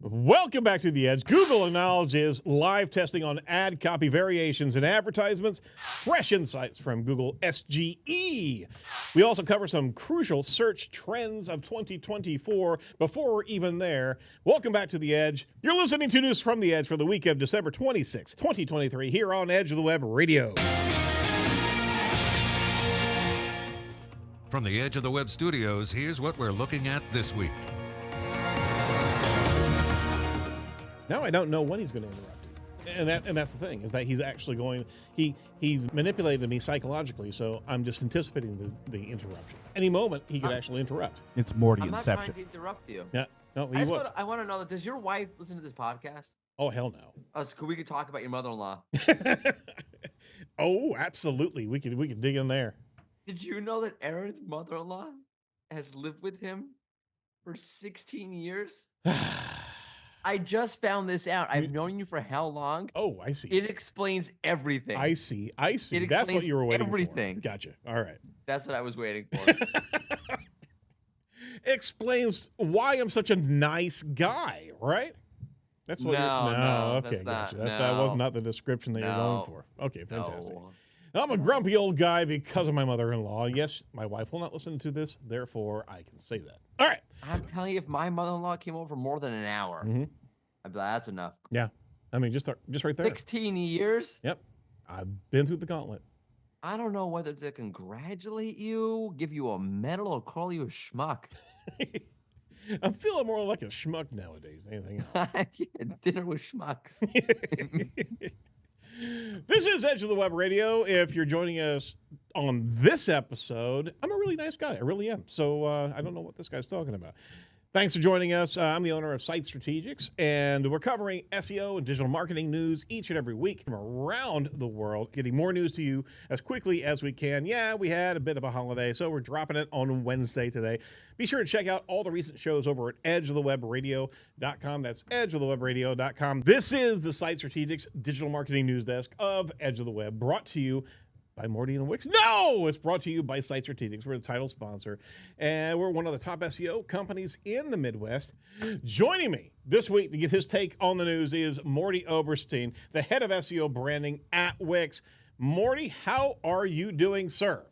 Welcome back to The Edge. Google acknowledges live testing on ad copy variations and advertisements. Fresh insights from Google SGE. We also cover some crucial search trends of 2024. Before we're even there, welcome back to The Edge. You're listening to news from The Edge for the week of December 26, 2023, here on Edge of the Web Radio. From the Edge of the Web studios, here's what we're looking at this week. Now I don't know when he's going to interrupt it. And that's the thing, is that he's actually going, he's manipulated me psychologically, so I'm just anticipating the interruption. Any moment, he could actually interrupt. It's Mordy I'm Inception. not trying to interrupt you. Yeah, no, he was. I want to know that, does your wife listen to this podcast? Oh, hell no. We could talk about your mother-in-law. Oh, absolutely. We could dig in there. Did you know that Erin's mother-in-law has lived with him for 16 years? I just found this out. I've known you for how long? Oh, I see. It explains everything. I see. It That's what you were waiting everything. for. Gotcha. All right. That's what I was waiting for. Explains why I'm such a nice guy, right? That's what No, okay, that's gotcha. not. That was not the description that you're going No. for. Okay, fantastic. No. I'm a grumpy old guy because of my mother-in-law. Yes, my wife will not listen to this, therefore I can say that. All right. I'm telling you, if my mother-in-law came over for more than an hour, Mhm. I'd be like, that's enough. Yeah. I mean, just right there. 16 years? Yep. I've been through the gauntlet. I don't know whether to congratulate you, give you a medal, or call you a schmuck. I'm feeling more like a schmuck nowadays than anything else. Dinner with schmucks. This is Edge of the Web Radio. If you're joining us on this episode, I'm a really nice guy. I really am. So I don't know what this guy's talking about. Thanks for joining us. I'm the owner of Site Strategics, and we're covering SEO and digital marketing news each and every week from around the world, getting more news to you as quickly as we can. Yeah, we had a bit of a holiday, so we're dropping it on Wednesday today. Be sure to check out all the recent shows over at edgeofthewebradio.com. That's edgeofthewebradio.com. This is the Site Strategics Digital Marketing News Desk of Edge of the Web, brought to you by Mordy and Wix. No, it's brought to you by Site Strategics. We're the title sponsor, and we're one of the top SEO companies in the Midwest. Joining me this week to get his take on the news is Mordy Oberstein, the head of SEO branding at Wix. Mordy, how are you doing, sir?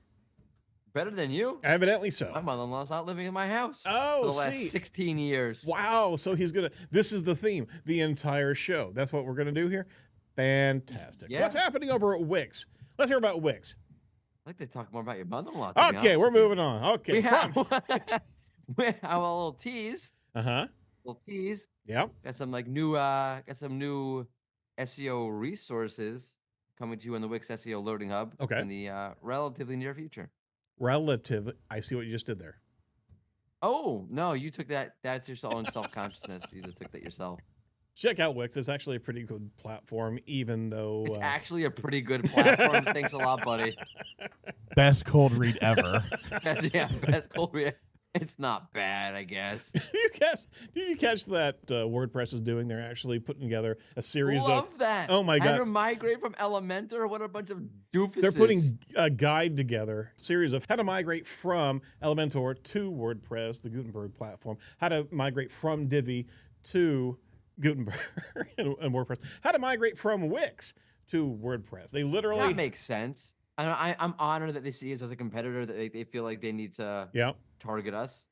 Better than you? Evidently so. My mother-in-law's not living in my house Oh, for the last 16 years. Wow, so this is the theme, the entire show. That's what we're going to do here? Fantastic. Yeah. What's happening over at Wix? Let's hear about Wix. I'd like to talk more about your mother-in-law. Okay, we're moving on. Okay. We have we have a little tease. Uh-huh. Little tease. Yeah. Got some new SEO resources coming to you in the Wix SEO Loading Hub. Okay. In the relatively near future. Relative. I see what you just did there. Oh no, you took that. That's your own self-consciousness. You just took that yourself. Check out Wix. It's actually a pretty good platform, even though... It's actually a pretty good platform. Thanks a lot, buddy. Best cold read ever. Best cold read. It's not bad, I guess. Did you catch that WordPress is doing? They're actually putting together a series Love that. Oh my God. How to migrate from Elementor? What a bunch of doofuses. They're putting a guide together, series of how to migrate from Elementor to WordPress, the Gutenberg platform, how to migrate from Divi to Gutenberg and WordPress, how to migrate from Wix to WordPress. They literally... That makes sense. I'm honored that they see us as a competitor, that they feel like they need to target us.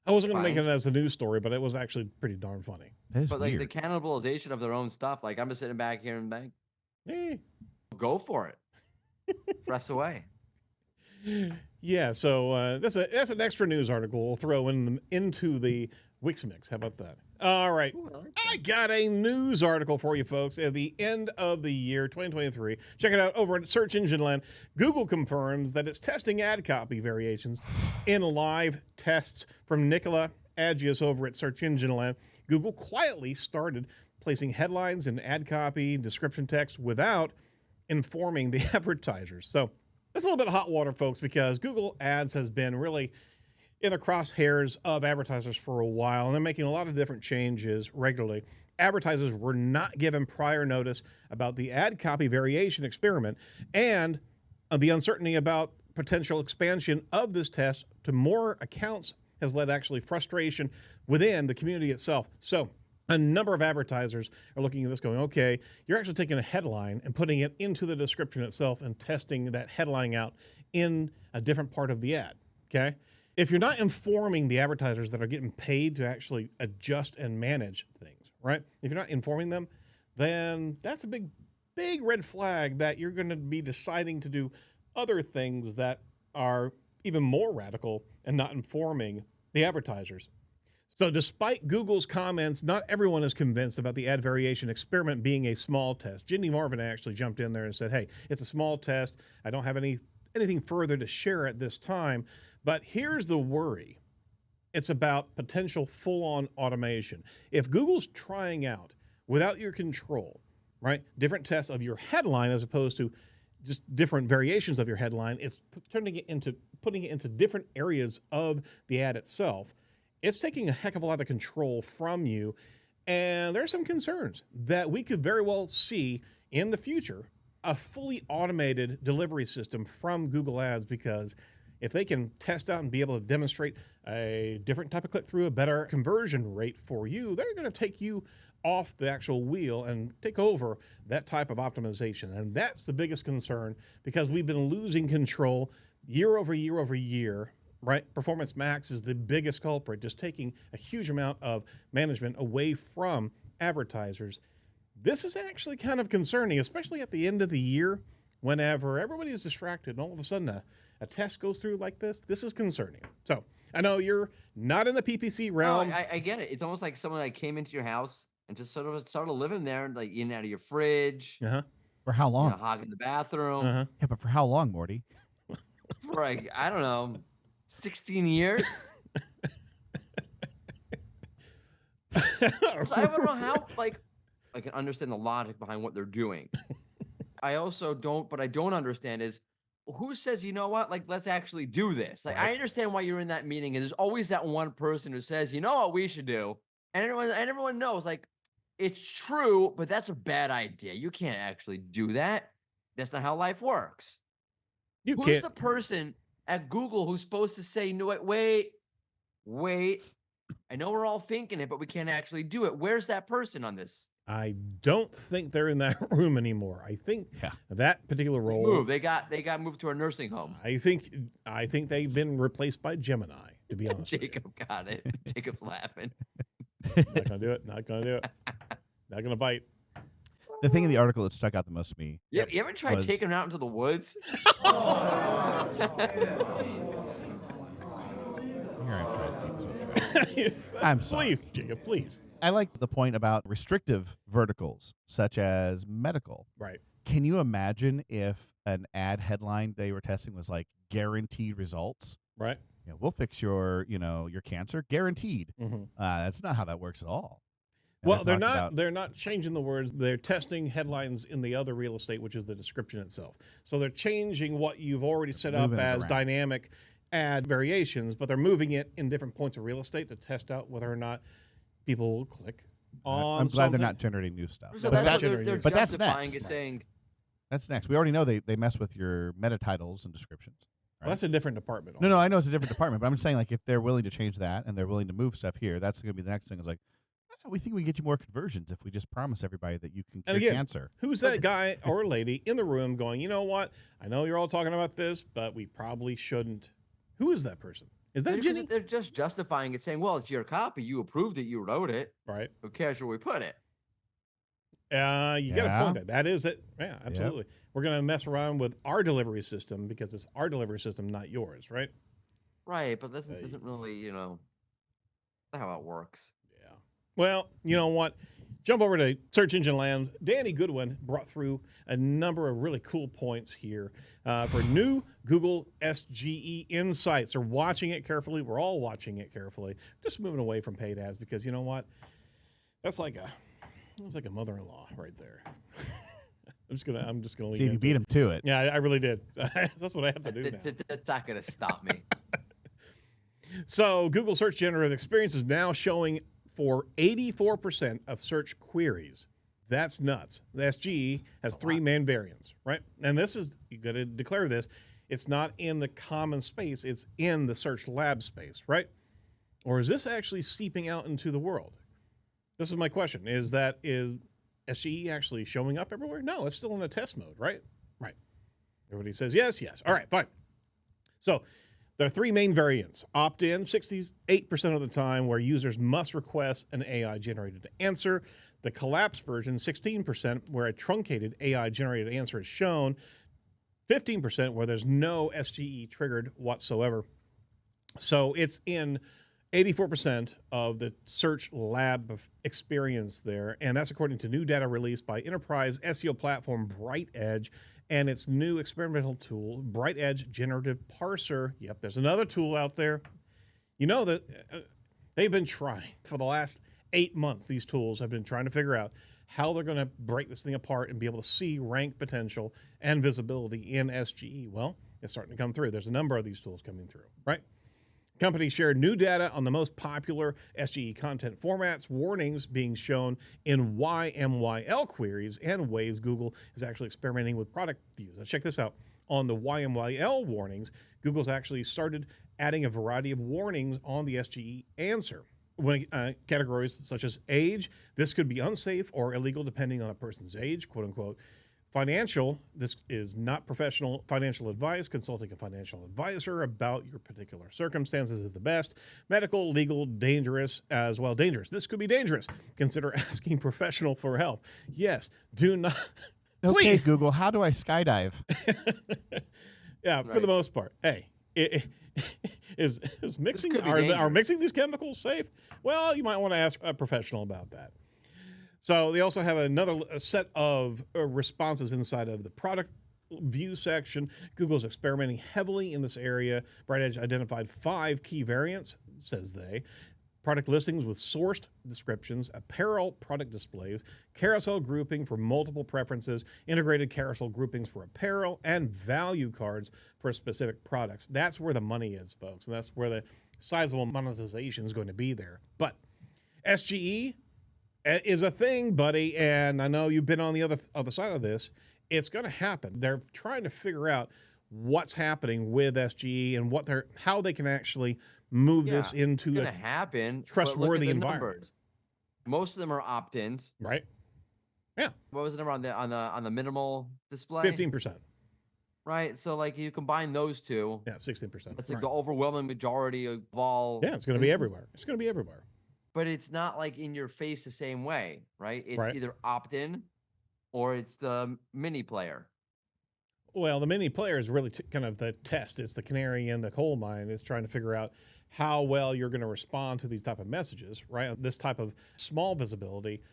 I wasn't going to make it as a news story, but it was actually pretty darn funny. But like the cannibalization of their own stuff, like I'm just sitting back here and like, go for it. Press away. Yeah, so that's an extra news article we'll throw into the Wix mix. How about that? All right. Ooh, I like I got a news article for you folks at the end of the year 2023. Check it out over at Search Engine Land. Google confirms that it's testing ad copy variations in live tests. From Nicola Agius over at Search Engine Land. Google quietly started placing headlines and ad copy, description text without informing the advertisers. So it's a little bit of hot water, folks, because Google Ads has been really in the crosshairs of advertisers for a while, and they're making a lot of different changes regularly. Advertisers were not given prior notice about the ad copy variation experiment, and the uncertainty about potential expansion of this test to more accounts has led actually frustration within the community itself. So A number of advertisers are looking at this going, okay, you're actually taking a headline and putting it into the description itself and testing that headline out in a different part of the ad, okay? If you're not informing the advertisers that are getting paid to actually adjust and manage things, right? If you're not informing them, then that's a big red flag that you're going to be deciding to do other things that are even more radical and not informing the advertisers. So despite Google's comments, not everyone is convinced about the ad variation experiment being a small test. Ginny Marvin actually jumped in there and said, hey, it's a small test. I don't have anything further to share at this time. But here's the worry. It's about potential full-on automation. If Google's trying out, without your control, right, different tests of your headline as opposed to just different variations of your headline, it's putting it into different areas of the ad itself. It's taking a heck of a lot of control from you, and there's some concerns that we could very well see in the future a fully automated delivery system from Google Ads, because if they can test out and be able to demonstrate a different type of click-through, a better conversion rate for you, they're going to take you off the actual wheel and take over that type of optimization. And that's the biggest concern, because we've been losing control year over year over year. Right? Performance Max is the biggest culprit, just taking a huge amount of management away from advertisers. This is actually kind of concerning, especially at the end of the year, whenever everybody is distracted and all of a sudden a test goes through like this. This is concerning. So I know you're not in the PPC realm. No, I get it. It's almost like someone that came into your house and just sort of started living there, like in and out of your fridge, For how long? hogging the bathroom. Yeah, but for how long, Morty? For like, I don't know, 16 years. So I don't know how, like, I can understand the logic behind what they're doing. I also don't, but I don't understand is who says, you know what, like, let's actually do this. Like, I understand why you're in that meeting, and there's always that one person who says, you know what we should do. And everyone knows, like, it's true, but that's a bad idea. You can't actually do that. That's not how life works. Who's the person at Google who's supposed to say, no, wait. I know we're all thinking it, but we can't actually do it. Where's that person on this? I don't think they're in that room anymore. I think that particular role. They got moved to a nursing home. I think they've been replaced by Gemini, to be honest. Jacob got it. Jacob's laughing. Not gonna do it. Not gonna bite. The thing in the article that stuck out the most to me. You ever tried taking him out into the woods? I'm sorry. Please, Jacob, please. I like the point about restrictive verticals, such as medical. Right. Can you imagine if an ad headline they were testing was like guaranteed results? Right. We'll fix your cancer, guaranteed. That's not how that works at all. And well, they're not changing the words. They're testing headlines in the other real estate, which is the description itself. So they're changing what you've already set up as dynamic ad variations, but they're moving it in different points of real estate to test out whether or not people will click on I'm glad something. they're not generating new stuff. So that's what they're but that's justifying next. it, saying That's next. We already know they mess with your meta titles and descriptions. Right? Well, that's a different department. No, I know it's a different department, but I'm just saying, like, if they're willing to change that and they're willing to move stuff here, that's going to be the next thing. Is like, we think we can get you more conversions if we just promise everybody that you can cure cancer. Who's that guy or lady in the room going, you know what? I know you're all talking about this, but we probably shouldn't. Who is that person? Is that Ginny? They're just justifying it, saying, well, it's your copy. You approved it. You wrote it. Right. Who cares where we put it? You got a point there. That is it. Yeah, absolutely. Yep. We're going to mess around with our delivery system because it's our delivery system, not yours, right? Right, but that isn't really, not how it works. Yeah. Well, you know what? Jump over to search engine land. Danny Goodwin brought through a number of really cool points here for new Google SGE insights. They're watching it carefully. We're all watching it carefully. Just moving away from paid ads because you know what? That's like a mother-in-law right there. I'm just gonna leave. See, you beat him to it. Yeah, I really did. That's what I have to do now. That's not gonna stop me. So Google Search Generative Experience is now showing for 84% of search queries. That's nuts. The SGE has three main variants, right? And this is, you got to declare this, it's not in the common space, it's in the search lab space, right? Or is this actually seeping out into the world? This is my question: is SGE actually showing up everywhere? No, it's still in a test mode, right? Right. Everybody says yes, yes. All right, fine. So there are three main variants. Opt-in, 68% of the time, where users must request an AI-generated answer. The collapsed version, 16%, where a truncated AI-generated answer is shown. 15% where there's no SGE triggered whatsoever. So it's in 84% of the search lab experience there, and that's according to new data released by enterprise SEO platform BrightEdge and its new experimental tool, BrightEdge Generative Parser. Yep, there's another tool out there. You know that they've been trying for the last 8 months. These tools have been trying to figure out how they're going to break this thing apart and be able to see rank potential and visibility in SGE. Well, it's starting to come through. There's a number of these tools coming through, right? Companies shared new data on the most popular SGE content formats, warnings being shown in YMYL queries, and ways Google is actually experimenting with product views. Now check this out. On the YMYL warnings, Google's actually started adding a variety of warnings on the SGE answer. When categories such as age, this could be unsafe or illegal depending on a person's age, quote unquote. Financial, this is not professional financial advice. Consulting a financial advisor about your particular circumstances is the best. Medical, legal, dangerous as well. Dangerous. This could be dangerous. Consider asking professional for help. Yes, do not. Okay, Please. Google, how do I skydive? Yeah, for the most part. Hey, is mixing could be are dangerous. mixing these chemicals safe? Well, you might want to ask a professional about that. So they also have another set of responses inside of the product view section. Google's experimenting heavily in this area. BrightEdge identified 5 key variants, says they. Product listings with sourced descriptions, apparel product displays, carousel grouping for multiple preferences, integrated carousel groupings for apparel, and value cards for specific products. That's where the money is, folks, and that's where the sizable monetization is going to be there. But SGE is a thing, buddy, and I know you've been on the other side of this. It's going to happen. They're trying to figure out what's happening with SGE and how they can actually move this into it's gonna happen. trustworthy environment. Numbers. Most of them are opt-ins, right? Yeah, what was the number on the minimal display? 15%. Right. So like you combine those two, Yeah, 16%. it's like the overwhelming majority of all. Yeah, it's going to be instances. everywhere. It's going to be everywhere. But it's not like in your face the same way, right? It's Right. either opt-in or it's the mini player. Well, the mini player is really kind of the test. It's the canary in the coal mine. It's trying to figure out how well you're going to respond to these type of messages, right? This type of small visibility.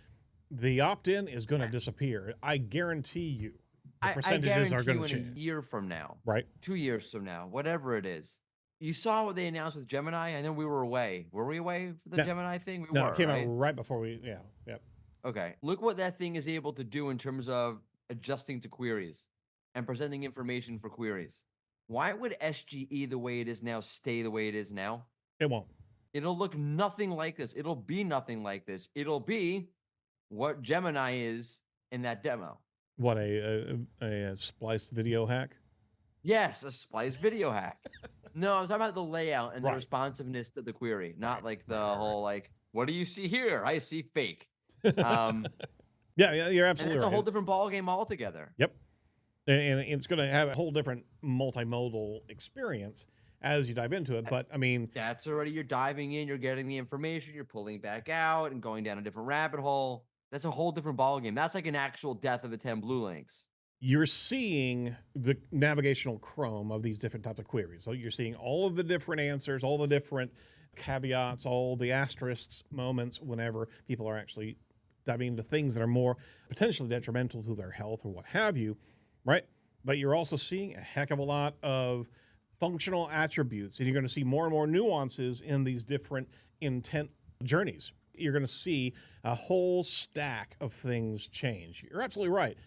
The opt-in is going to disappear. I guarantee you. The I percentages are guarantee going you to in change. a year from now, Right? 2 years from now, whatever it is. You saw what they announced with Gemini. I know we were away. Were we away for the No. Gemini thing? We No, were, it came right? out right before we, yeah, yep. Okay. Look what that thing is able to do in terms of adjusting to queries and presenting information for queries. Why would SGE the way it is now stay the way it is now? It won't. It'll look nothing like this. It'll be nothing like this. It'll be what Gemini is in that demo. What, a spliced video hack? Yes, a splice video hack. No, I'm talking about the layout and the Right. responsiveness to the query, not Right. like the Right. whole like, what do you see here? I see fake. Yeah, you're And absolutely it's a right. whole different ballgame altogether. Yep. And it's going to have a whole different multimodal experience as you dive into it. But I mean, That's already you're diving in, you're getting the information, you're pulling back out and going down a different rabbit hole. That's a whole different ballgame. That's like an actual death of the 10 blue links. you're seeing the navigational chrome of these different types of queries. So you're seeing all of the different answers, all the different caveats, all the asterisks moments whenever people are actually diving into things that are more potentially detrimental to their health or what have you, right? But you're also seeing a heck of a lot of functional attributes, and you're going to see more and more nuances in these different intent journeys. You're going to see a whole stack of things change. You're absolutely right,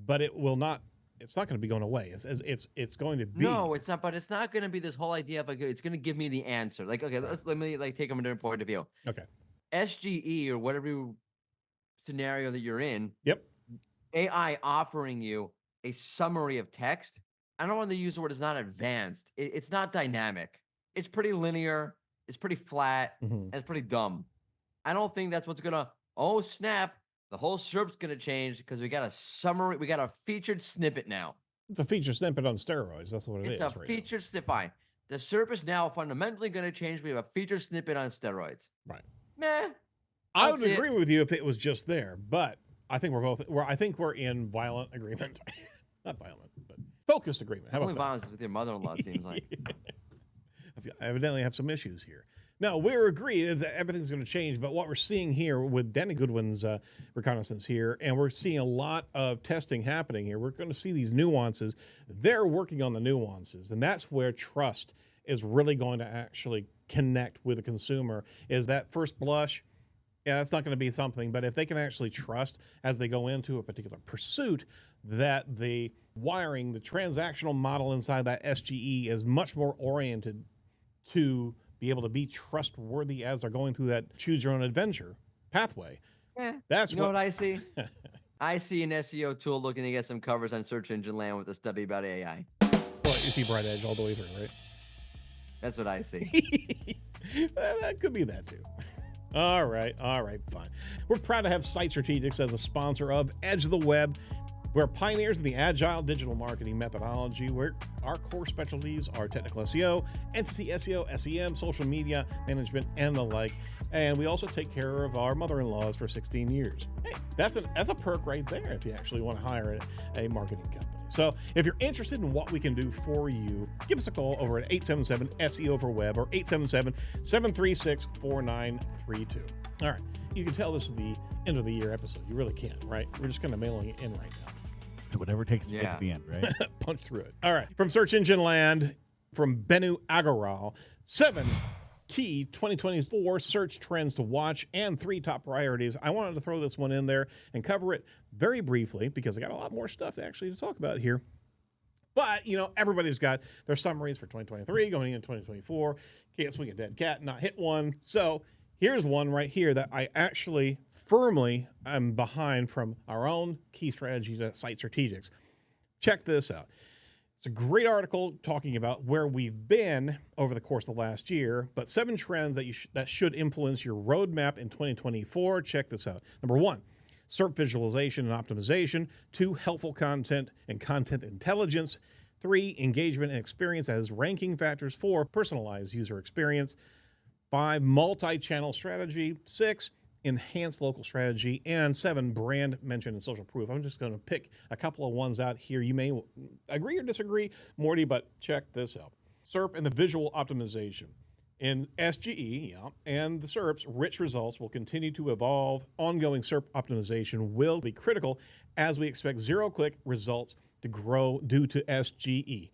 but it will not. It's not going to be going away. It's going to be. No, it's not. But it's not going to be this whole idea of like it's going to give me the answer. Like, okay, let me like take them a different point of view. Okay. SGE or whatever scenario that you're in, Yep. AI offering you a summary of text. I don't want to use the word. It's not advanced. It's not dynamic. It's pretty linear. It's pretty flat. Mhm. And it's pretty dumb. I don't think that's what's gonna oh snap, the whole SERP's going to change because we got a summary, we got a featured snippet now. It's a feature snippet on steroids. That's what it is. It's a featured snippet. Fine. The SERP is now fundamentally going to change. We have a featured snippet on steroids. Right. Meh. I would agree with you if it was just there, but I think I think we're in violent agreement. Not violent, but focused agreement. How about Only violence is with your mother-in-law, it seems like. I evidently have some issues here. No, we're agreed that everything's going to change, but what we're seeing here with Danny Goodwin's reconnaissance here, and we're seeing a lot of testing happening here, we're going to see these nuances. They're working on the nuances, and that's where trust is really going to actually connect with the consumer, is that first blush. Yeah, that's not going to be something, but if they can actually trust as they go into a particular pursuit that the wiring, the transactional model inside that SGE is much more oriented to be able to be trustworthy as they're going through that choose your own adventure pathway. That's you know what I see? I see an SEO tool looking to get some covers on search engine land with a study about AI. Well, you see Bright Edge all the way through, right? That's what I see. That could be that too. All right, fine. We're proud to have Site Strategics as a sponsor of Edge of the Web. We're pioneers in the agile digital marketing methodology, where our core specialties are technical SEO, entity SEO, SEM, social media management, and the like. And we also take care of our mother-in-laws for 16 years. Hey, that's a perk right there if you actually want to hire a marketing company. So if you're interested in what we can do for you, give us a call over at 877-SEO for Web or 877-736-4932. All right, you can tell this is the end of the year episode. You really can't, right? We're just kind of mailing it in right now. Whatever it takes to get to the end, right? Punch through it. All right. From Search Engine Land, from Benu Agarwal, 7 key 2024 search trends to watch and 3 top priorities. I wanted to throw this one in there and cover it very briefly because I got a lot more stuff to talk about here. But, everybody's got their summaries for 2023 going into 2024. Can't swing a dead cat, not hit one. So here's one right here that I actually firmly am behind from our own key strategies at Site Strategics. Check this out. It's a great article talking about where we've been over the course of the last year, but 7 trends that should influence your roadmap in 2024. Check this out. Number 1, SERP visualization and optimization. 2, helpful content and content intelligence. 3, engagement and experience as ranking factors. 4, personalized user experience. 5, multi-channel strategy. 6, enhanced local strategy. And 7, brand mention and social proof. I'm just going to pick a couple of ones out here. You may agree or disagree, Morty, but check this out. SERP and the visual optimization. In SGE and the SERPs, rich results will continue to evolve. Ongoing SERP optimization will be critical as we expect zero-click results to grow due to SGE.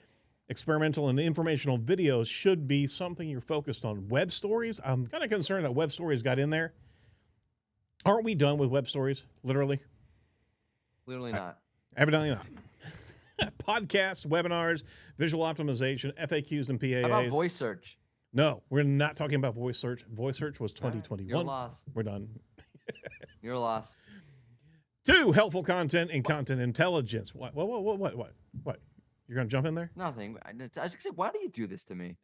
Experimental and informational videos should be something you're focused on. Web stories, I'm kind of concerned that web stories got in there. Aren't we done with web stories, literally? Literally not. Evidently not. Podcasts, webinars, visual optimization, FAQs, and PAAs. How about voice search? No, we're not talking about voice search. Voice search was 2021. You're lost. We're done. You're lost. 2, helpful content and content intelligence. What? You're going to jump in there? Nothing. I was just saying, why do you do this to me?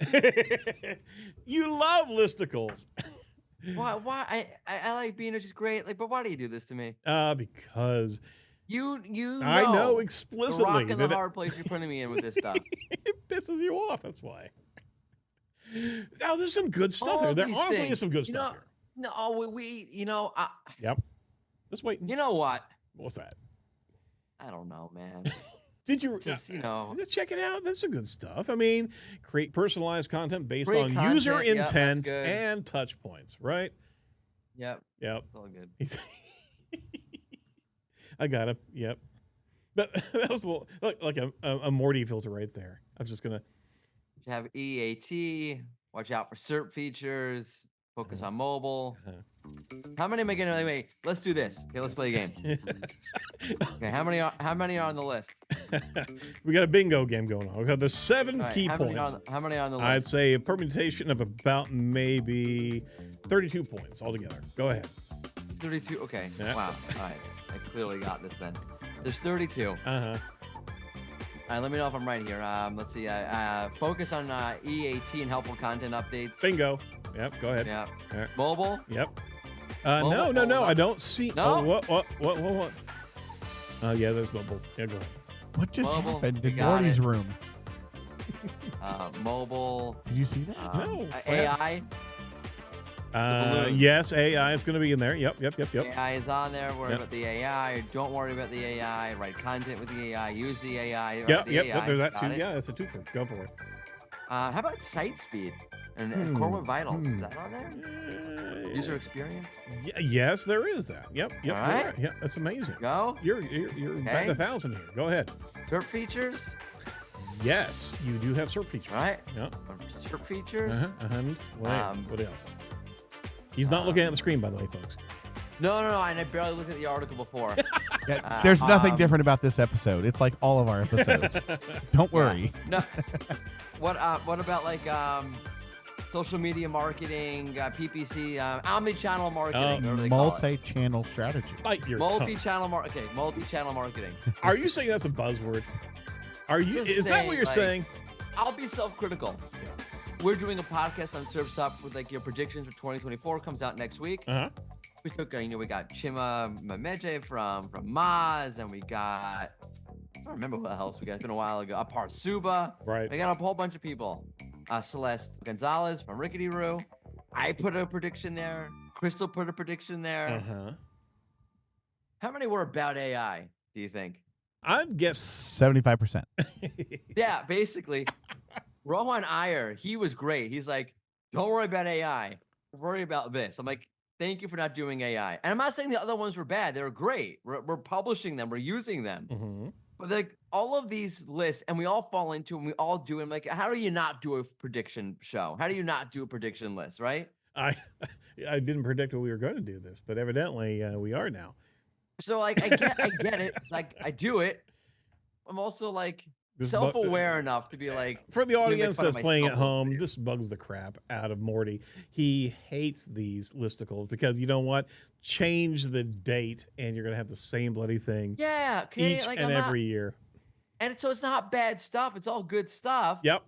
You love listicles. Why? I like being just great. But why do you do this to me? Because you know. I know explicitly. The rock and the hard place you're putting me in with this stuff. It pisses you off. That's why. Now there's some good stuff here. There honestly is some good stuff here. No, Yep. Just waiting. You know what? What's that? I don't know, man. Did you just check it out? That's some good stuff. I mean, create personalized content based on user intent and touch points, right? Yep. Yep. It's all good. I got him. Yep. That was like a Mordy filter right there. I was just gonna. You have EAT. Watch out for SERP features. Focus on mobile. How many am I gonna wait? Let's do this. Okay, let's play a game. Okay, how many are on the list? We got a bingo game going on. We got the 7 key points. How many on the list? I'd say a permutation of about maybe 32 points altogether. Go ahead. 32. Okay. Yeah. Wow. All right. I clearly got this then. There's 32. Uh-huh. All right, let me know if I'm right here. Let's see. Focus on EAT and helpful content updates. Bingo. Yep, go ahead. Yep. Right. Mobile. Yep. No. I don't see. No? Oh, what? Oh, yeah, there's mobile. Yeah, go ahead. What just Mobile, happened we in got Morty's it. room? Mobile. Did you see that? No. AI. balloon. Yes, AI is going to be in there. Yep. AI is on there. Worry Yep. about the AI. Don't worry about the AI. Write content with the AI. Use the AI. Yep. The AI. There's that Got too. it. Yeah, that's a twofer. Go for it. How about site speed and Core Vitals? Is that on there? User experience. Yes, there is that. Yep. All You're right. right. Yep, that's amazing. Go. You're batting 1,000 here. Go ahead. SERP features. Yes, you do have SERP features. Right. Yep. SERP features. What else? He's not looking at the screen, by the way, folks. No. And I barely looked at the article before. Yeah, there's nothing different about this episode. It's like all of our episodes. Don't worry. No. What about like social media marketing, PPC, omni-channel marketing? Or they call it? Multi-channel strategy. Bite your tongue. Multi-channel multi-channel marketing. Are you saying that's a buzzword? Are you? Just Is that what you're like, saying? I'll be self-critical. We're doing a podcast on Surf's Up with like your predictions for 2024. Comes out next week. Uh-huh. We took, we got Chima Mameje from Maz, and we got, I don't remember who else we got. It's been a while ago. Parsuba. Right. We got a whole bunch of people. Celeste Gonzalez from Rickety Roo. I put a prediction there. Crystal put a prediction there. Uh-huh. How many were about AI, do you think? I'd guess 75%. Yeah, basically. Rohan Iyer, he was great. He's like, don't worry about AI. Worry about this. I'm like, thank you for not doing AI. And I'm not saying the other ones were bad. They were great. We're publishing them. We're using them. Mm-hmm. But like all of these lists, and we all fall into them. We all do them. Like, how do you not do a prediction show? How do you not do a prediction list, right? I didn't predict we were going to do this, but evidently we are now. So like, I get it. It's like I do it. I'm also like self-aware enough to be like, for the I'm gonna make audience fun of that's playing at myself a little home, bit. this bugs the crap out of Morty. He hates these listicles because you know what? Change the date and you're going to have the same bloody thing Yeah, okay, each like and I'm not, every year. and so it's not bad stuff. It's all good stuff. Yep.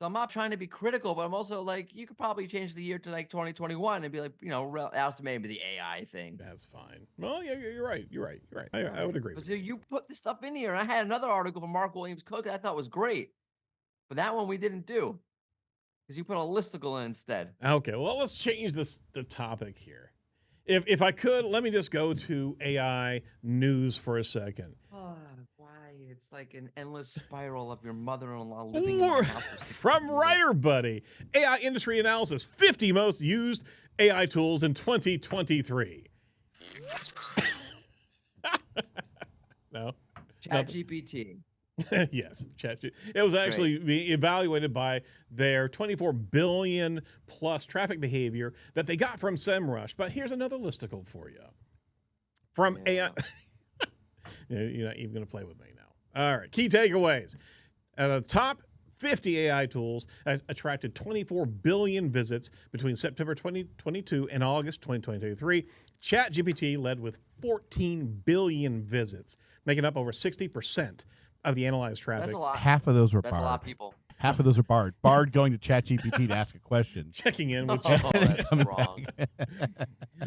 So I'm not trying to be critical, but I'm also like, you could probably change the year to like 2021 and be like, out to maybe the AI thing. That's fine. Well, yeah, you're right. You're right. I would agree. But so you put this stuff in here. I had another article from Mark Williams Cook that I thought was great, but that one we didn't do because you put a listicle in instead. Okay, well, let's change the topic here. If I could, let me just go to AI news for a second. Oh, why? It's like an endless spiral of your mother-in-law living in Or your house. For 6 from years. Writer Buddy, AI industry analysis: 50 most used AI tools in 2023. No. ChatGPT. Yes, ChatGPT. It was actually being evaluated by their 24 billion plus traffic behavior that they got from SEMrush. But here's another listicle for you. From AI. You're not even going to play with me now. All right. Key takeaways. The top 50 AI tools attracted 24 billion visits between September 2022 and August 2023. ChatGPT led with 14 billion visits, making up over 60% of the analyzed traffic. That's a lot. Half of those were That's Bard. a lot of people. Half of those are Bard. Bard going to ChatGPT to ask a question. Checking in with Oh, that's Coming wrong.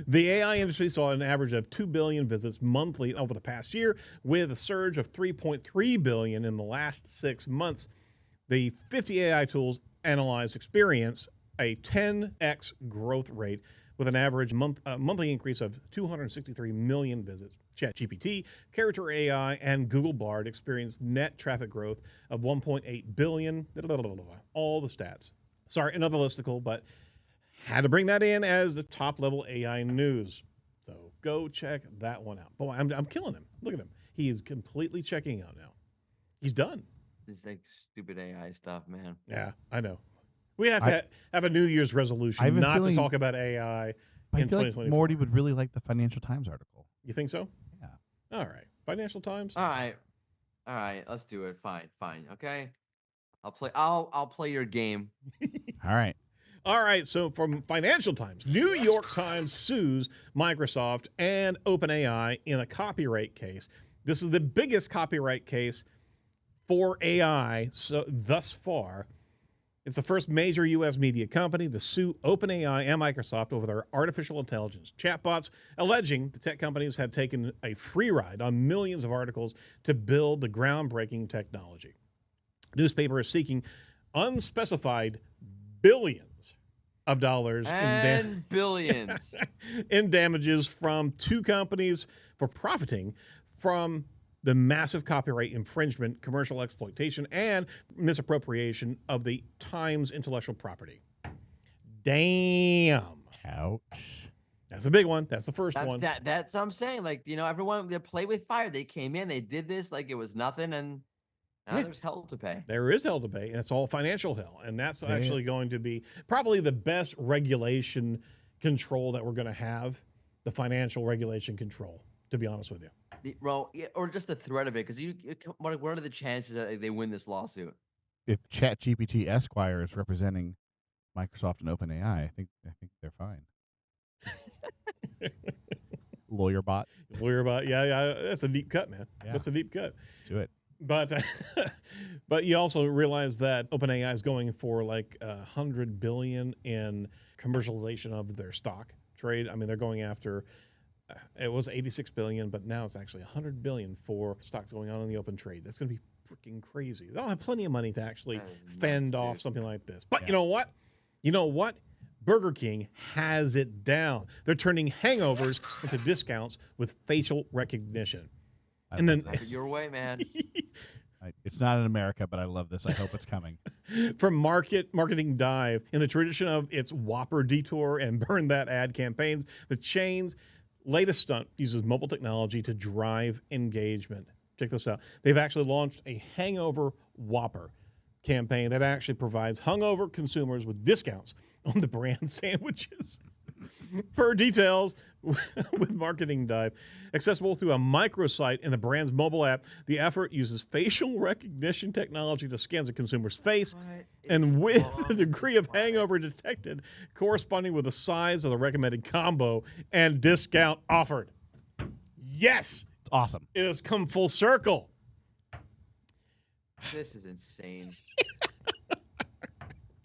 The AI industry saw an average of 2 billion visits monthly over the past year, with a surge of 3.3 billion in the last 6 months. The 50 AI tools analyzed experience a 10x growth rate with an average monthly increase of 263 million visits. ChatGPT, Character AI, and Google Bard experienced net traffic growth of 1.8 billion. All the stats. Sorry, another listicle, but had to bring that in as the top-level AI news. So go check that one out. Boy, I'm killing him. Look at him. He is completely checking out now. He's done. This like stupid AI stuff, man. Yeah, I know. We have to have a New Year's I resolution have a not to feeling- talk about AI I in feel like 2024. Morty would really like the Financial Times article. You think so? Yeah. All right. Financial Times. All right, let's do it. Fine, okay. I'll play your game. All right. All right. So from Financial Times, New York Times sues Microsoft and OpenAI in a copyright case. This is the biggest copyright case for AI thus far. It's the first major U.S. media company to sue OpenAI and Microsoft over their artificial intelligence chatbots, alleging the tech companies have taken a free ride on millions of articles to build the groundbreaking technology. The newspaper is seeking unspecified billions of dollars and billions in damages from two companies for profiting from the massive copyright infringement, commercial exploitation, and misappropriation of the Times intellectual property. Damn. Ouch. That's a big one. That's the first one. That's what I'm saying. Like, everyone, they play with fire. They came in, they did this like it was nothing, and now there's hell to pay. There is hell to pay, and it's all financial hell. And that's actually going to be probably the best regulation control that we're going to have, the financial regulation control, to be honest with you. Well, yeah, or just the threat of it, because what are the chances that they win this lawsuit? If ChatGPT Esquire is representing Microsoft and OpenAI, I think they're fine. Lawyer bot. Yeah. That's a deep cut, man. Yeah. That's a deep cut. Let's do it. But you also realize that OpenAI is going for like $100 billion in commercialization of their stock trade. I mean, they're going after. It was $86 billion, but now it's actually $100 billion for stocks going on in the open trade. That's going to be freaking crazy. They'll have plenty of money to actually fend off something like this. But you know what? Burger King has it down. They're turning hangovers into discounts with facial recognition. And then your way, man. It's not in America, but I love this. I hope it's coming. From Marketing Dive, in the tradition of its Whopper detour and burn that ad campaigns, the chain's latest stunt uses mobile technology to drive engagement. Check this out. They've actually launched a Hangover Whopper campaign that actually provides hungover consumers with discounts on the brand sandwiches. Per details with Marketing Dive, accessible through a microsite in the brand's mobile app, the effort uses facial recognition technology to scan the consumer's face, and with the degree of hangover detected corresponding with the size of the recommended combo and discount offered. Yes, It's awesome. it has come full circle. This is insane.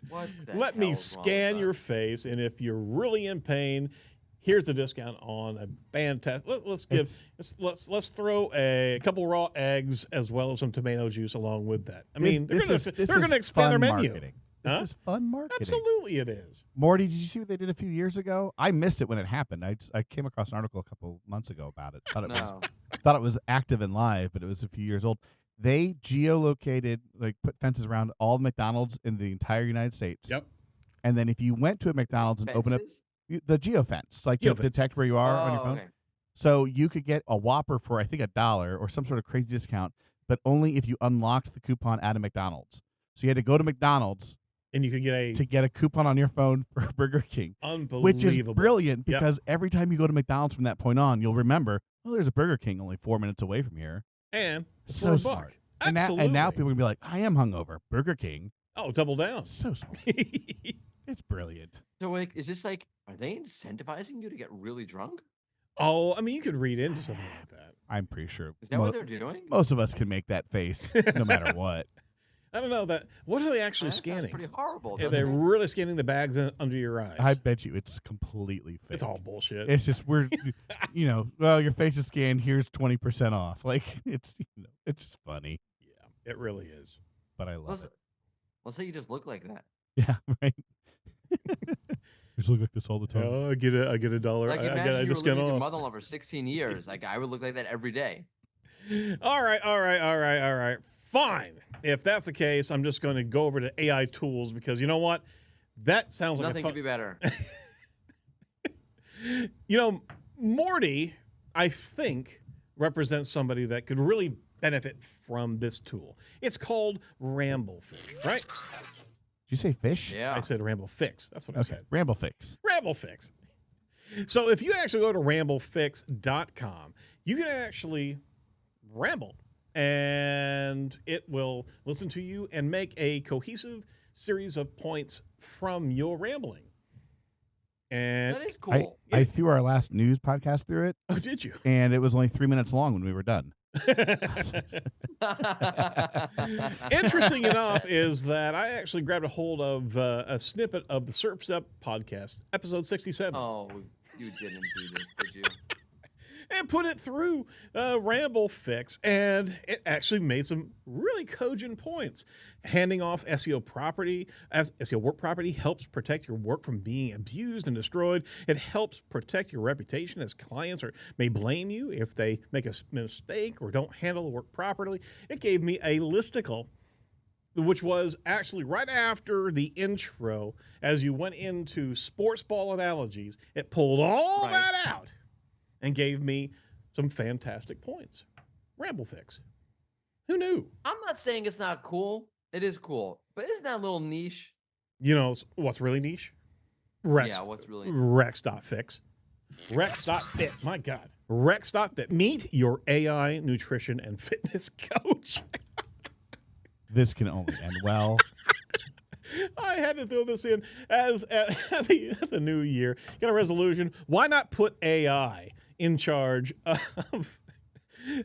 What the Let me hell's wrong scan with your us? face, and if you're really in pain, here's a discount on a fantastic. Let's throw a couple raw eggs as well as some tomato juice along with that. I mean, they're going to expand their menu. Marketing. Huh? This is fun marketing. Absolutely, it is. Mordy, did you see what they did a few years ago? I missed it when it happened. I came across an article a couple months ago about it. Thought it was active and live, but it was a few years old. They geolocated, put fences around all the McDonald's in the entire United States. Yep. And then if you went to a McDonald's and opened up the geofence, to Geofence. detect where you are on your phone. Okay. So you could get a Whopper for, I think, $1 or some sort of crazy discount, but only if you unlocked the coupon at a McDonald's. So you had to go to McDonald's And you could get to get a coupon on your phone for Burger King. unbelievable. Which is brilliant Yep. because every time you go to McDonald's from that point on, you'll remember, there's a Burger King only 4 minutes away from here. And it's So for $1. smart. Absolutely. And now people can be like, I am hungover. Burger King. Oh, double down. So smart. It's brilliant. So, is this are they incentivizing you to get really drunk? Oh, I mean, you could read into something like that. I'm pretty sure. Is that what they're doing? Most of us can make that face no matter what. I don't know that. What are they actually That sounds scanning? pretty horrible. Yeah, doesn't they're it? really scanning the bags under your eyes. I bet you it's completely fake. It's all bullshit. It's just we're, well, your face is scanned. Here's 20% off. It's just funny, Yeah, it really is. but I love it. Let's say you just look like that. Yeah, right. Just look like this all the time. Oh, I get a dollar. Like, I get imagine a you were discount living with your off. mother-in-law for 16 years. Like, I would look like that every day. All right. Fine. If that's the case, I'm just going to go over to AI tools because you know what? That sounds like Nothing could be better. Mordy, I think, represents somebody that could really benefit from this tool. It's called RambleFix, right? Did you say fish? Yeah. I said RambleFix. That's what I Okay. said. RambleFix. RambleFix. So if you actually go to RambleFix.com, you can actually ramble, and it will listen to you and make a cohesive series of points from your rambling. And That is cool. I threw our last news podcast through it, oh, did you? and it was only 3 minutes long when we were done. Interesting enough is that I actually grabbed a hold of a snippet of the Surf's Up podcast, episode 67. Oh, you didn't do this, did you? And put it through RambleFix, and it actually made some really cogent points. Handing off SEO property, as SEO work property, helps protect your work from being abused and destroyed. It helps protect your reputation, as clients may blame you if they make a mistake or don't handle the work properly. It gave me a listicle, which was actually right after the intro. As you went into sports ball analogies, it pulled all that out and gave me some fantastic points. RambleFix. Who knew? I'm not saying it's not cool. It is cool. But isn't that a little niche? You know what's really niche? Rex. Yeah, what's really Rex.fix. Rex.fit. My God. Rex.fit. Meet your AI nutrition and fitness coach. This can only end well. I had to throw this in as at the new year. Got a resolution. Why not put AI in charge of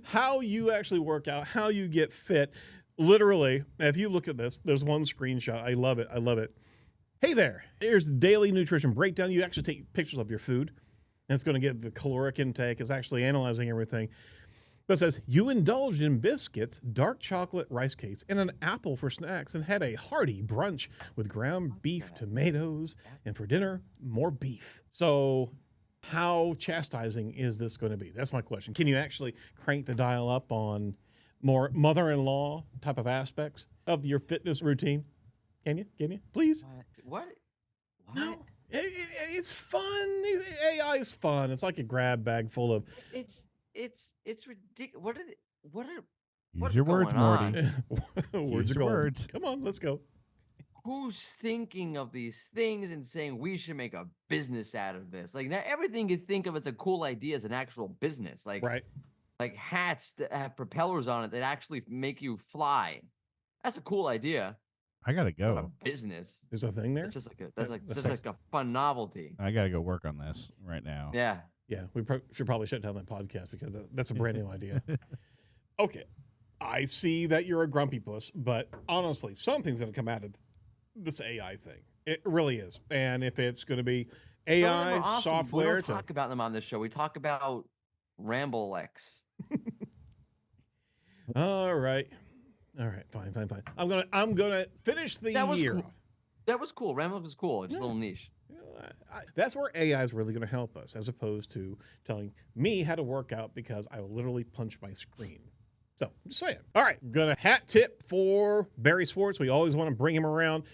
how you actually work out, how you get fit? Literally, if you look at this, there's one screenshot. I love it. I love it. Hey there. Here's the daily nutrition breakdown. You actually take pictures of your food, and it's going to get the caloric intake. It's actually analyzing everything. But it says, you indulged in biscuits, dark chocolate rice cakes, and an apple for snacks, and had a hearty brunch with ground beef, tomatoes, and for dinner, more beef. So how chastising is this going to be? That's my question. Can you actually crank the dial up on more mother-in-law type of aspects of your fitness routine? Can you? Can you? Please? What? No. It's fun. AI is fun. It's like a grab bag full of... It's ridiculous. Use your words, Morty. Words are your gold. words. Come on, let's go. Who's thinking of these things and saying we should make a business out of this? Like, now everything you think of as a cool idea is an actual business. Like, Right. like hats that have propellers on it that actually make you fly. That's a cool idea. I gotta Not a go. business. There's a thing there? That's just like a That's just like a fun novelty. I gotta go work on this right now. Yeah. Yeah, we should probably shut down that podcast because that's a brand new idea. Okay, I see that you're a grumpy puss, but honestly, something's going to come out of this AI thing. It really is. And if it's going to be AI Awesome. software, We don't talk about them on this show. We talk about RambleX. All right, fine. I'm gonna finish the year. Cool. That was cool. RambleX was cool. It's a little niche. That's where AI is really going to help us, as opposed to telling me how to work out because I will literally punch my screen. So, I'm just saying. All right, going to hat tip for Barry Schwartz. We always want to bring him around.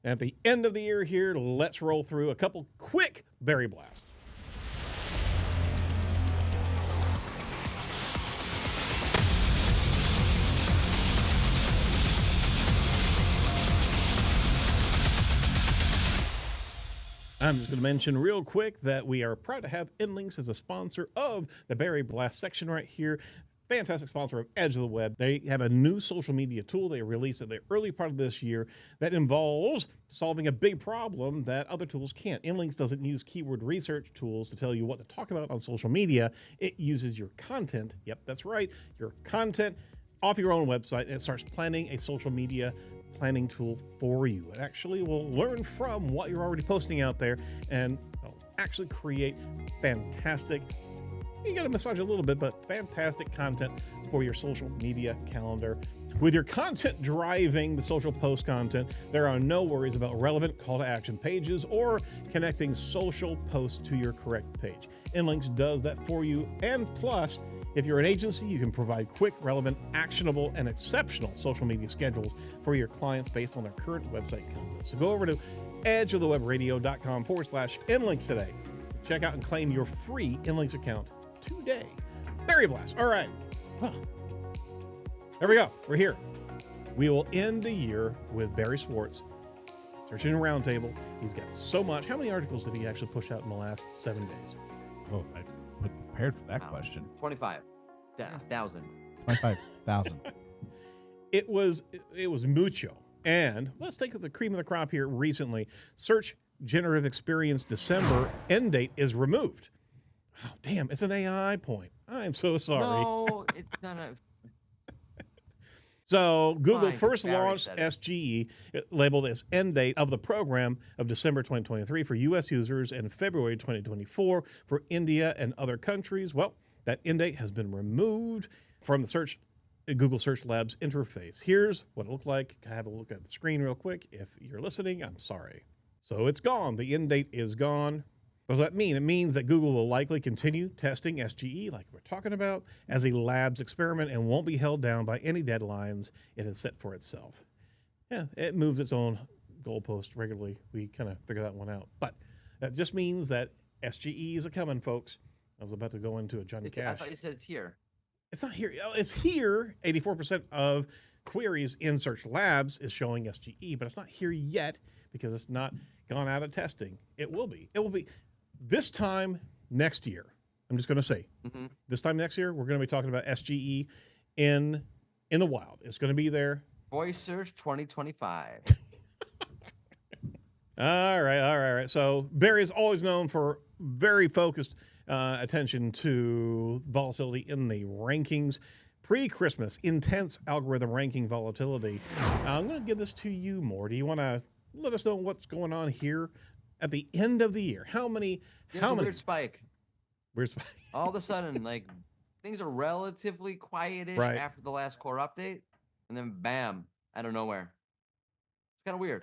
And at the end of the year here, let's roll through a couple quick Barry blasts. I'm just going to mention real quick that we are proud to have InLinks as a sponsor of the Barry Blast section right here. Fantastic sponsor of Edge of the Web. They have a new social media tool they released at the early part of this year that involves solving a big problem that other tools can't. InLinks doesn't use keyword research tools to tell you what to talk about on social media. It uses your content. Yep, that's right. Your content off your own website, and it starts planning a social media planning tool for you. It actually will learn from what you're already posting out there and actually create fantastic, you got to massage a little bit, but fantastic content for your social media calendar. With your content driving the social post content, there are no worries about relevant call to action pages or connecting social posts to your correct page. InLinks does that for you, and plus, if you're an agency, you can provide quick, relevant, actionable, and exceptional social media schedules for your clients based on their current website content. So go over to edgeofthewebradio.com/InLinks today. Check out and claim your free InLinks account today. Barry Blast. All right. Well, there we go. We're here. We will end the year with Barry Schwartz, Search Engine Roundtable. He's got so much. How many articles did he actually push out in the last 7 days? Oh, I wasn't prepared for that question. 25,000. 25,000. It was mucho. And let's take the cream of the crop here recently. Search Generative Experience December end date is removed. Oh, damn, it's an AI point. I'm so sorry. No, it's not a. So Google Fine, 'cause first Barry launched said it. SGE, labeled as end date of the program of December 2023 for U.S. users and February 2024 for India and other countries. Well, that end date has been removed from the Google Search Labs interface. Here's what it looked like. Have a look at the screen real quick. If you're listening, I'm sorry. So it's gone. The end date is gone. What does that mean? It means that Google will likely continue testing SGE, like we're talking about, as a labs experiment and won't be held down by any deadlines it has set for itself. Yeah, it moves its own goalpost regularly. We kind of figure that one out. But that just means that SGE is a-coming, folks. I was about to go into a Johnny I Cash. thought you said it's here. It's not here. It's here. 84% of queries in Search Labs is showing SGE, but it's not here yet because it's not gone out of testing. It will be. It will be. This time next year, I'm just going to say, this time next year, we're going to be talking about SGE in the wild. It's going to be there. Voice search 2025. All right. So Barry is always known for very focused attention to volatility in the rankings. Pre-Christmas, intense algorithm ranking volatility. I'm going to give this to you, Mordy. You want to let us know what's going on here at the end of the year? How many? Weird spike. Weird spike. All of a sudden, like things are relatively quietish Right. after the last core update, and then bam, out of nowhere. It's kind of weird.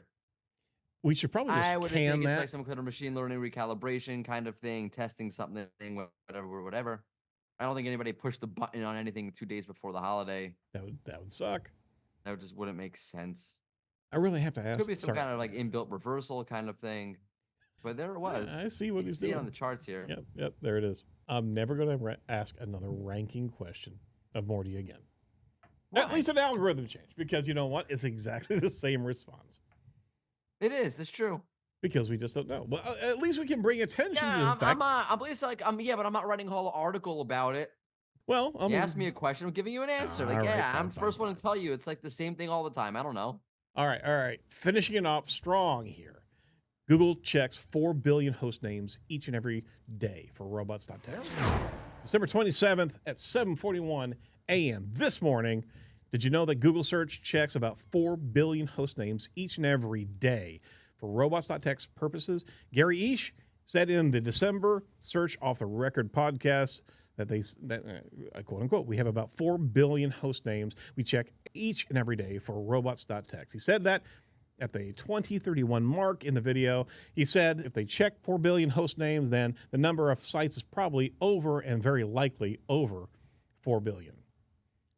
We should probably just I would can think that. it's like some kind of machine learning recalibration kind of thing, testing something, whatever. I don't think anybody pushed the button on anything 2 days before the holiday. That would suck. That just wouldn't make sense. I really have to ask. Could be some kind of like inbuilt reversal kind of thing. But there it was. Yeah, I see what You he's see doing it on the charts here. Yep, there it is. I'm never going to ask another ranking question of Morty again. Why? At least an algorithm change, because you know what? It's exactly the same response. It is. It's true. Because we just don't know. Well, at least we can bring attention to the fact. But I'm not writing a whole article about it. Well, You asked me a question, I'm giving you an answer. All right, I'm fine, first one to tell you it's like the same thing all the time. I don't know. All right. Finishing it off strong here. Google checks 4 billion host names each and every day for Robots.txt. December 27th at 7:41 a.m. this morning. Did you know that Google Search checks about 4 billion host names each and every day for Robots.txt purposes? Gary Eash said in the December Search Off the Record podcast that quote unquote, we have about 4 billion host names we check each and every day for Robots.txt. He said that at the 2031 mark in the video. He said if they check 4 billion host names, then the number of sites is probably over and very likely over 4 billion.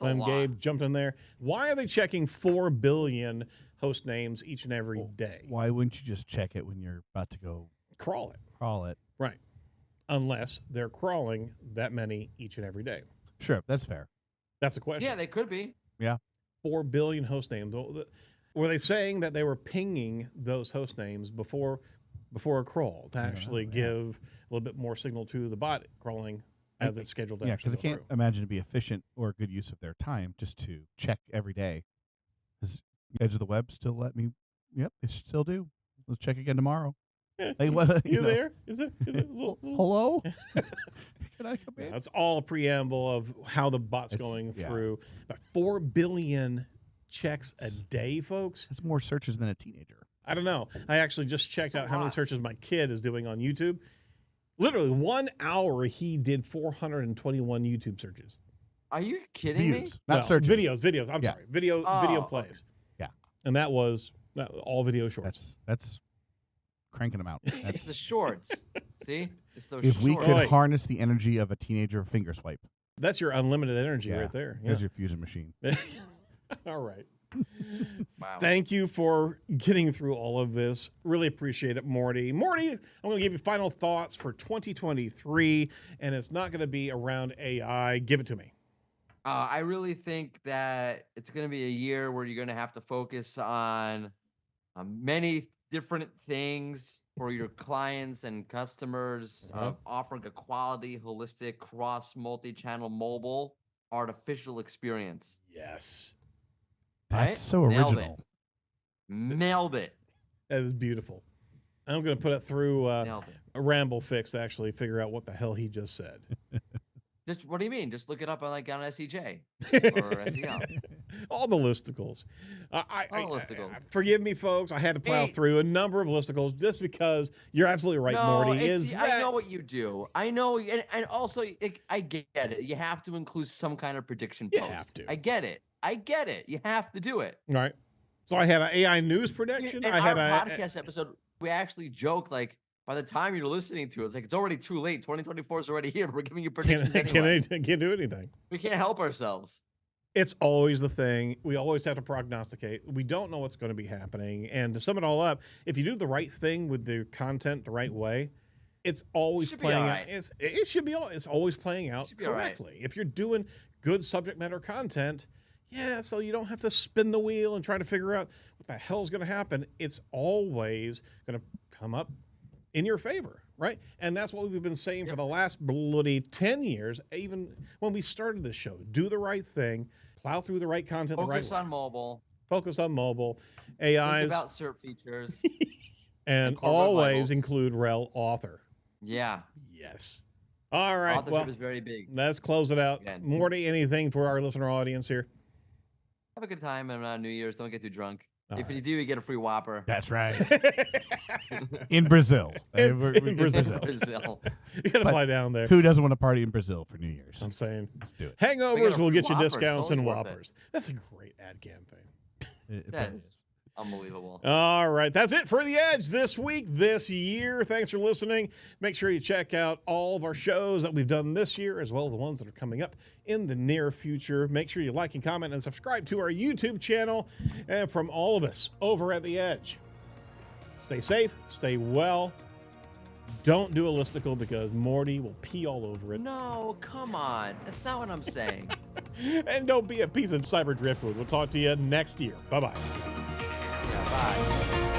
Glenn Gabe jumped in there. Why are they checking 4 billion host names each and every day? Why wouldn't you just check it when you're about to go Crawl it. crawl it? Right. Unless they're crawling that many each and every day. Sure, that's fair. That's the question. Yeah, they could be. Yeah. 4 billion host names. Were they saying that they were pinging those host names before a crawl to actually give a little bit more signal to the bot crawling as it's scheduled to because actually I can't imagine it'd be efficient or a good use of their time just to check every day. Does Edge of the Web still let me? Yep, they still do. Let's check again tomorrow. Yeah. Hey, what? You there? Is it Hello? Can I come in? That's all a preamble of how the bot's going through. But 4 billion checks a day, folks. That's more searches than a teenager. I don't know. I actually just checked out how many searches my kid is doing on YouTube. Literally 1 hour, he did 421 YouTube searches. Are you kidding me? Not searches. Videos. I'm sorry. Video plays. Okay. Yeah. And that was all video shorts. That's cranking them out. It's the shorts. See? It's those If shorts. we could harness the energy of a teenager finger swipe. That's your unlimited energy right there. There's your fusion machine. All right. Wow. Thank you for getting through all of this. Really appreciate it, Morty. Morty, I'm going to give you final thoughts for 2023, and it's not going to be around AI. Give it to me. I really think that it's going to be a year where you're going to have to focus on many different things for your clients and customers of offering a quality, holistic, cross, multi-channel, mobile, artificial experience. Yes. That's so original. Nailed it. That is beautiful. I'm going to put it through Nailed it. a RambleFix to actually figure out what the hell he just said. Just what do you mean? Just look it up on SEJ or SEO. All the listicles. Forgive me, folks. I had to plow through a number of listicles just because you're absolutely right, Mordy. I know what you do. I know, and also I get it. You have to include some kind of prediction post. You have to. I get it. You have to do it. All right. So I had an AI news prediction. In our podcast episode, we actually joked like, by the time you're listening to it, it's like it's already too late. 2024 is already here. We're giving you predictions anyway. Can't do anything. We can't help ourselves. It's always the thing. We always have to prognosticate. We don't know what's going to be happening. And to sum it all up, if you do the right thing with the content the right way, it's always playing out. It should be. It's always playing out correctly. If you're doing good subject matter content, so you don't have to spin the wheel and try to figure out what the hell is going to happen. It's always going to come up in your favor, right? And that's what we've been saying for the last bloody 10 years, even when we started this show. Do the right thing, plow through the right content the right way. Focus on mobile. Focus on mobile. AIs. Think about SERP features. and always include rel author. Yeah. Yes. All right. Authorship is very big. Let's close it out. Again. Mordy, anything for our listener audience here? Have a good time on New Year's. Don't get too drunk. If you do, you get a free Whopper. That's right. In Brazil. In Brazil. You got to fly down there. Who doesn't want to party in Brazil for New Year's? I'm saying. Let's do it. Hangovers will get you discounts and Whoppers. That's a great ad campaign. That is unbelievable. All right. That's it for The Edge this week, this year. Thanks for listening. Make sure you check out all of our shows that we've done this year, as well as the ones that are coming up in the near future. Make sure you like and comment and subscribe to our YouTube channel. And from all of us over at The Edge, stay safe, stay well. Don't do a listicle because Mordy will pee all over it. No, come on. That's not what I'm saying. And don't be a piece of cyber driftwood. We'll talk to you next year. Bye-bye. Yeah, bye.